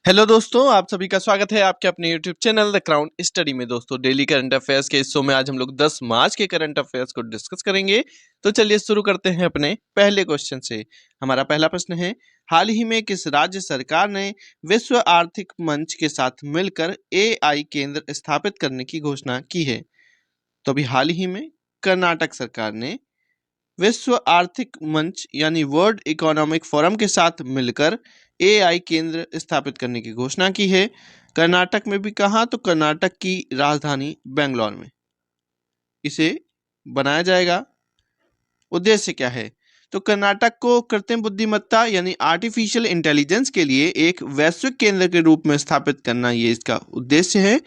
Hello दोस्तों, आप सभी का स्वागत है आपके अपने YouTube channel the crown study में। दोस्तों, डेली करंट अफेयर्स के इस शो में आज हम लोग 10 मार्च के करंट अफेयर्स को डिस्कस करेंगे। तो चलिए शुरू करते हैं अपने पहले क्वेश्चन से। हमारा पहला प्रश्न है, हाल ही में किस राज्य सरकार ने विश्व आर्थिक मंच के साथ मिलकर एआई केंद्र स्थापित करने की घोषणा की है? तो अभी हाल ही में कर्नाटक सरकार ने विश्व आर्थिक मंच यानी वर्ल्ड इकोनॉमिक फोरम के साथ मिलकर एआई केंद्र स्थापित करने की घोषणा की है। कर्नाटक में भी कहाँ? तो कर्नाटक की राजधानी बेंगलोर में इसे बनाया जाएगा। उद्देश्य क्या है? तो कर्नाटक को कृत्रिम बुद्धिमत्ता यानी आर्टिफिशियल इंटेलिजेंस के लिए एक वैश्विक केंद्र के रूप में स्थापित करना, ये इसका उद्देश्य है।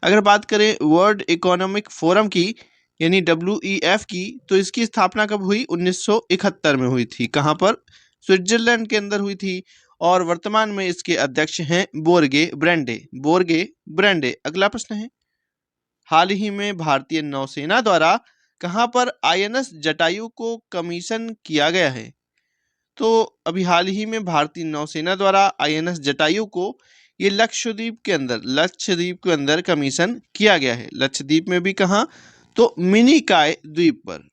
अगर बात करें वर्ल्ड इकोनॉमिक फोरम की यानी WEF की, तो इसकी स्थापना कब हुई? 1971 में हुई थी। कहाँ पर? स्विट्जरलैंड के अंदर हुई थी। और वर्तमान में इसके अध्यक्ष हैं बोर्गे ब्रेंडे। अगला प्रश्न है, हाल ही में भारतीय नौसेना द्वारा कहाँ पर INS जटायु को कमीशन किया गया है? तो अभी हाल ही में भारतीय नौसेना द्वारा INS जटायु को ये लक्षद्वीप के अंदर कमीशन किया गया है। लक्षद्वीप में भी कहाँ? तो मिनिकॉय द्वीप पर।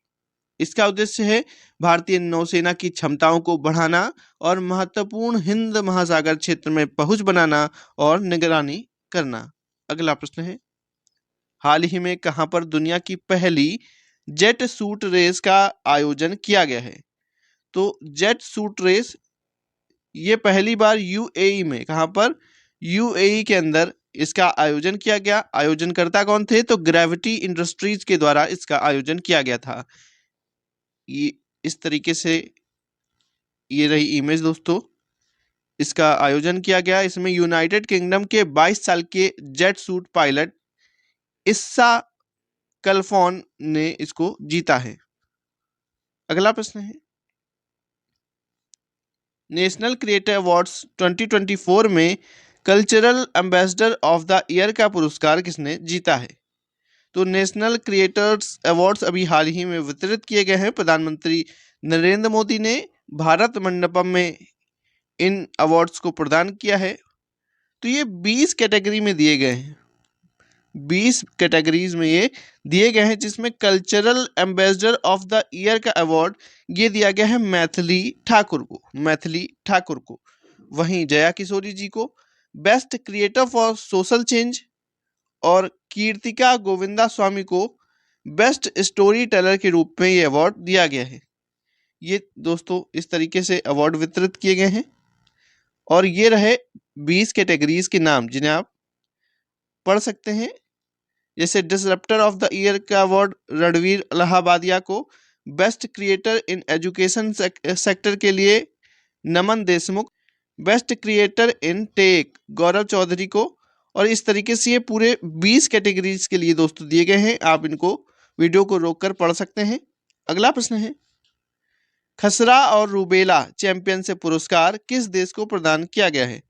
इसका उद्देश्य है भारतीय नौसेना की क्षमताओं को बढ़ाना और महत्वपूर्ण हिंद महासागर क्षेत्र में पहुंच बनाना और निगरानी करना। अगला प्रश्न है, हाल ही में कहां पर दुनिया की पहली जेट सूट रेस का आयोजन किया गया है? तो जेट सूट रेस ये पहली बार UAE में, कहां पर? UAE के अंदर इसका आयोजन किया गया। आयोजनकर्ता कौन थे? तो ग्रेविटी इंडस्ट्रीज के द्वारा इसका आयोजन किया गया था। ये इस तरीके से ये रही इमेज दोस्तों, इसका आयोजन किया गया। इसमें यूनाइटेड किंगडम के 22 साल के जेट सूट पायलट इस्सा कलफॉन ने इसको जीता है। अगला प्रश्न है, नेशनल क्रिएटर अवार्ड्स 2024 में cultural ambassador of the year का पुरस्कार किसने जीता है? तो नेशनल क्रिएटर्स अवार्ड्स अभी हाल ही में वितरित किए गए हैं। प्रधानमंत्री नरेंद्र मोदी ने भारत मंडपम में इन अवार्ड्स को प्रदान किया है। तो ये 20 कैटेगरी में दिए गए हैं। 20 कैटेगरीज में ये दिए गए हैं, जिसमें cultural ambassador of the year का अवार्ड ये दिया गया है मैथिली ठाकुर को। वहीं जया किशोरी जी को best creator for social change और कीर्तिका गोविंदा स्वामी को बेस्ट स्टोरी टेलर के रूप में ये अवार्ड दिया गया है। ये दोस्तों इस तरीके से अवार्ड वितरित किए गए हैं और ये रहे 20 कैटेगरीज के नाम, जिन्हें आप पढ़ सकते हैं। जैसे डिसरप्टर ऑफ द ईयर का अवार्ड रणवीर इलाहाबादिया को, best creator in education sector के लिए Naman Deshmukh, best creator in tech Gaurav Chaudhary को। और इस तरीके से ये पूरे 20 कैटेगरीज के लिए दोस्तों दिए गए हैं। आप इनको वीडियो को रोककर पढ़ सकते हैं। अगला प्रश्न है, खसरा और रूबेला चैंपियनशिप पुरस्कार किस देश को प्रदान किया गया है?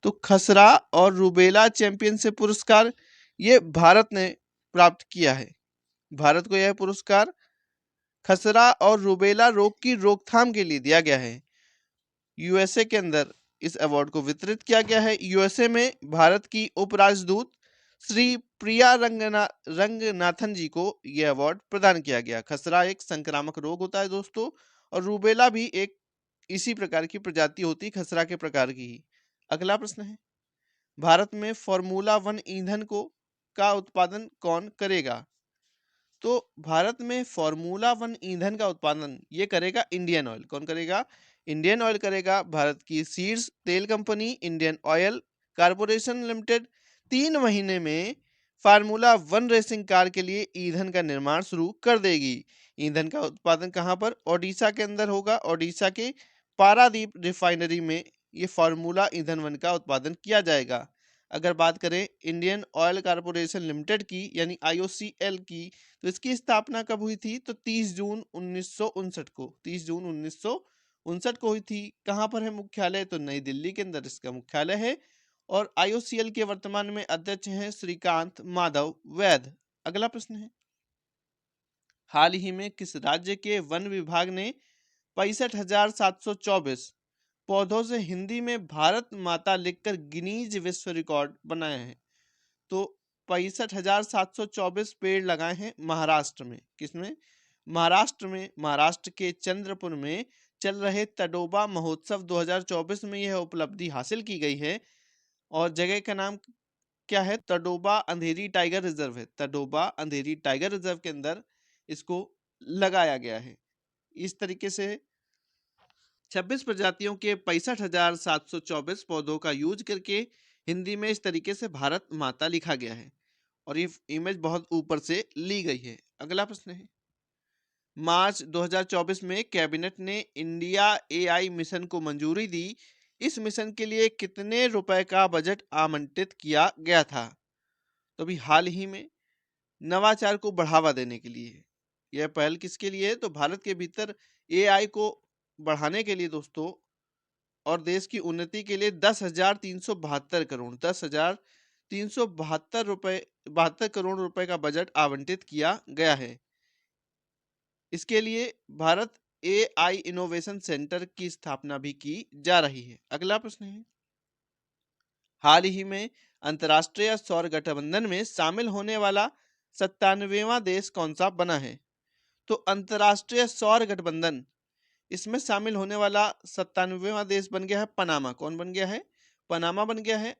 तो खसरा और रूबेला चैंपियनशिप पुरस्कार ये भारत ने प्राप्त किया है। भारत को यह पुरस्कार खसरा और रूबेला रोग की रोकथाम के लिए दिया गया है। USA के अंदर इस अवार्ड को वितरित किया गया है। USA में भारत की उपराजदूत श्री प्रिया रंगनाथन जी को यह अवार्ड प्रदान किया गया। खसरा एक संक्रामक रोग होता है दोस्तों, और रूबेला भी एक इसी प्रकार की प्रजाति होती है, खसरा के प्रकार की ही। अगला प्रश्न है, भारत में फार्मूला 1 ईंधन का उत्पादन कौन करेगा? तो भारत में फार्मूला 1 ईंधन का उत्पादन ये करेगा इंडियन ऑयल। कौन करेगा? इंडियन ऑयल करेगा। भारत की शीर्ष तेल company Indian oil corporation limited 3 महीने में फार्मूला 1 रेसिंग कार के लिए ईंधन का निर्माण शुरू कर देगी। ईंधन का उत्पादन कहाँ पर? ओडिशा के अंदर होगा। ओडिशा के पारादीप रिफाइनरी में ये फार्मूला ईंधन 1 का उत्पादन किया जाएगा। अगर बात करें इंडियन ऑयल कारपोरेशन लिमिटेड की यानी IOCL की, तो इसकी स्थापना कब हुई थी? तो 30 जून 1959 को 30 जून 1959 को हुई थी। कहाँ पर है मुख्यालय? तो नई दिल्ली के अंदर इसका मुख्यालय है। और IOCL के वर्तमान में अध्यक्ष हैं श्रीकांत माधव वैद। अगला प्रश्न है, हाल ही में किस राज्य के वन विभाग ने 65,724 पौधों से हिंदी में भारत माता लिखकर गिनीज विश्व रिकॉर्ड बनाया है? तो 65,724 पेड़ लगाए हैं महाराष्ट्र में। किसमें? महाराष्ट्र में। महाराष्ट्र के चंद्रपुर में चल रहे तडोबा महोत्सव 2024 में यह उपलब्धि हासिल की गई है। और जगह का नाम क्या है? तडोबा अंधेरी टाइगर रिजर्व है। तडोबा अंधेरी टाइगर रिजर्व के अंदर इसको लगाया गया है। इस तरीके से 26 प्रजातियों के 65,724 पौधों का यूज करके हिंदी में इस तरीके से भारत माता लिखा गया है। और ये इमेज बहुत ऊपर से ली गई है। अगला प्रश्न है, मार्च 2024 में कैबिनेट ने इंडिया एआई मिशन को मंजूरी दी। इस मिशन के लिए कितने रुपए का बजट आवंटित किया गया था? तो अभी हाल ही में नवाचार को बढ़ावा देने के लिए यह पहल किसके लिए है? तो भारत के भीतर एआई को बढ़ाने के लिए दोस्तों, और देश की उन्नति के लिए 10,372 करोड़ 10,372 करोड़ रुपए का बजट आवंटित किया गया है। इसके लिए भारत एआई इनोवेशन सेंटर की स्थापना भी की जा रही है। अगला प्रश्न है, हाल ही में अंतर्राष्ट्रीय सौर गठबंधन में शामिल होने वाला 97वां देश कौन सा बना है? तो अंतर्राष्ट्रीय सौर गठबंधन, इसमें शामिल होने वाला 97वां देश बन गया है पनामा। कौन बन गया है? पनामा बन गया है।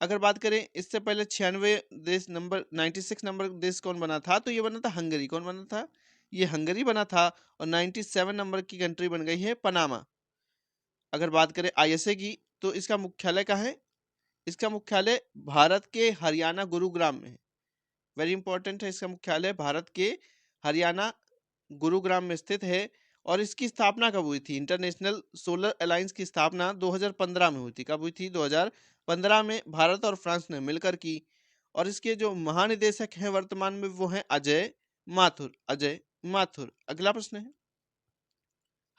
अगर बात करें इससे पहले 96 देश नंबर 96 नंबर देश कौन बना था? तो ये बना था हंगरी। कौन बना था? ये हंगरी बना था। और 97 नंबर की कंट्री बन गई है पनामा। अगर बात करें आईएसए की, तो इसका मुख्यालय कहाँ है? इसका मुख्यालय भारत के हरियाणा गुरुग्राम में है। वेरी इंपॉर्टेंट है, इसका मुख्यालय भारत के हरियाणा गुरुग्राम में स्थित है। और इसकी स्थापना कब हुई थी? इंटरनेशनल सोलर अलायंस की स्थापना 2015 में हुई थी। कब हुई थी? 2015 में भारत और फ्रांस ने मिलकर की। और इसके जो महानिदेशक हैं वर्तमान में वो हैं अजय माथुर। अजय माथुर। अगला प्रश्न है,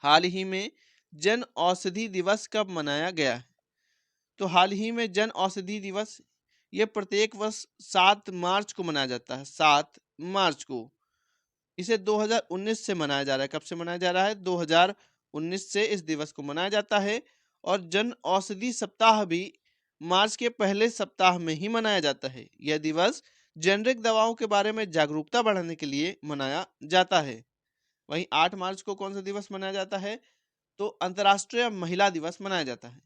हाल ही में जन औषधि दिवस कब मनाया गया है? तो हाल ही में जन औषधि दिवस ये प्रत्येक वर्ष 7 मार्च को मनाया जाता है। 7 मार्च को। इसे 2019 से मनाया जा रहा है। कब से मनाया जा रहा है? 2019 से इस दिवस को मनाया जाता है। और जन औषधि सप्ताह भी मार्च के पहले सप्ताह में ही मनाया जाता है। यह दिवस जेनरिक दवाओं के बारे में जागरूकता बढ़ाने के लिए मनाया जाता है। वहीं 8 मार्च को कौन सा दिवस मनाया जाता है? तो अंतर्राष्ट्रीय महिला दिवस मनाया जाता है।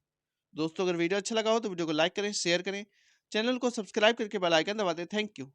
दोस्तों, अगर वीडियो अच्छा लगा हो तो वीडियो को लाइक करें, शेयर करें, चैनल को सब्सक्राइब करके बेल आइकन दबा दें। Thank you.